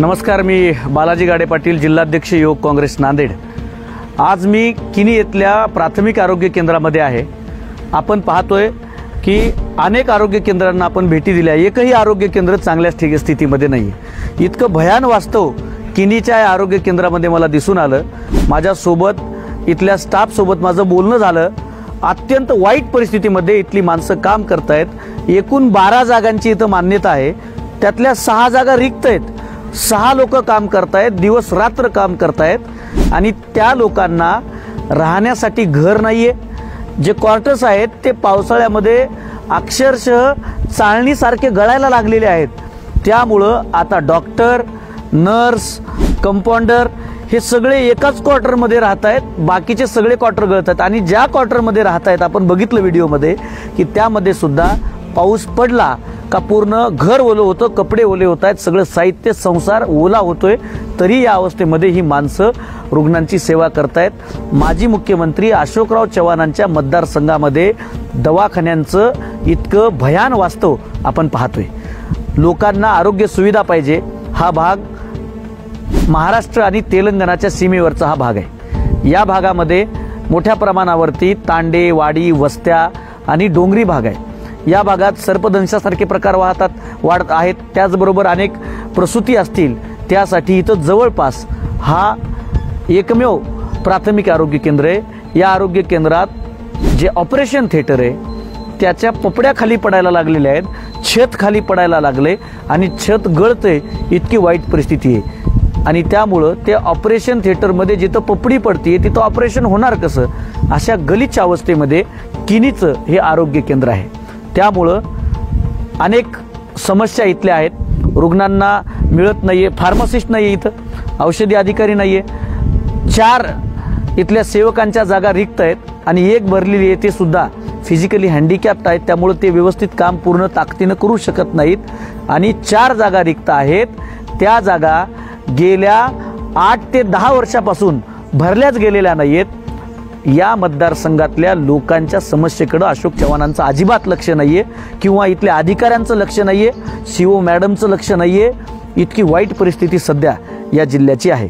नमस्कार, मी बालाजी गाडे पाटील, जिल्हाध्यक्ष युवक काँग्रेस नांदेड। आज मी किनी येथल्या प्राथमिक आरोग्य केंद्रामध्ये आहे। आपण पाहतोय की अनेक आरोग्य केंद्रांना आपण भेटी दिल्या, एकही आरोग्य केंद्र चांगल्या स्थितीमध्ये नाही। इतकं भयान वास्तव किनीच्या या आरोग्य केंद्रामध्ये मला दिसून आलं। माझ्यासोबत इथल्या स्टाफ सोबत माझं बोलणं झालं। अत्यंत वाईट परिस्थितीमध्ये इथली माणसं काम करतायत। एकूण 12 जागांची इथं मान्यता आहे, त्यातल्या 6 जागा रिक्त आहेत। 6 लोक काम करतायत, दिवस रात्र काम करतायत आणि त्या लोकांना राहण्यासाठी घर नाहीये। जे क्वार्टर्स आहेत ते पावसाळ्यामध्ये अक्षरशः चाळणीसारखे गळायला लागलेले आहेत। त्यामुळं आता डॉक्टर, नर्स, कंपाऊंडर हे सगळे एकाच क्वार्टरमध्ये राहत आहेत, बाकीचे सगळे क्वार्टर गळतात। आणि ज्या क्वार्टरमध्ये राहत आहेत आपण बघितलं व्हिडिओमध्ये की त्यामध्ये सुद्धा पाऊस पडला का पूर्ण घर ओलं होतं, कपडे ओले होत आहेत, सगळं साहित्य संसार ओला होतोय। तरी या अवस्थेमध्ये ही माणसं रुग्णांची सेवा करतायत। माजी मुख्यमंत्री अशोकराव चव्हाणांच्या मतदारसंघामध्ये दवाखान्यांचं इतकं भयान वास्तव आपण पाहतोय। लोकांना आरोग्य सुविधा पाहिजे। हा भाग महाराष्ट्र आणि तेलंगणाच्या सीमेवरचा हा भाग आहे। या भागामध्ये मोठ्या प्रमाणावरती तांडे, वाडी, वस्त्या आणि डोंगरी भाग आहे। या भागात सर्पदंशासारखे प्रकार वाढत आहेत। त्याचबरोबर अनेक प्रसूती असतील, त्यासाठी इथं जवळपास हा एकमेव प्राथमिक आरोग्य केंद्र आहे। या आरोग्य केंद्रात जे ऑपरेशन थिएटर आहे त्याच्या पपड्या खाली पडायला लागलेल्या आहेत, छत खाली पडायला लागले आणि छत गळते, इतकी वाईट परिस्थिती आहे। आणि त्यामुळं ते ऑपरेशन थिएटरमध्ये जिथं पपडी पडते तिथं ऑपरेशन होणार कसं, अशा गलिच्छ अवस्थेमध्ये किनीचं हे आरोग्य केंद्र आहे। त्यामुळं अनेक समस्या इथल्या आहेत। रुग्णांना मिळत नाहीये, फार्मासिस्ट नाहीये, इथं औषधी अधिकारी नाहीये। 4 इथल्या सेवकांच्या जागा रिक्त आहेत आणि एक भरलेली आहे, ते सुद्धा फिजिकली हँडिकॅप्ड आहेत। त्यामुळे ते व्यवस्थित काम पूर्ण ताकदीनं करू शकत नाहीत आणि 4 जागा रिक्त आहेत। त्या जागा गेल्या 8 ते 10 वर्षापासून भरल्याच गेलेल्या नाहीयेत। या मतदारसंघातल्या लोकांच्या समस्येकडे अशोक चव्हाणांचं अजिबात लक्ष नाहीये किंवा इथल्या अधिकाऱ्यांचं लक्ष नाहीये, सीओ मॅडमचं लक्ष नाहीये। इतकी वाईट परिस्थिती सध्या या जिल्ह्याची आहे।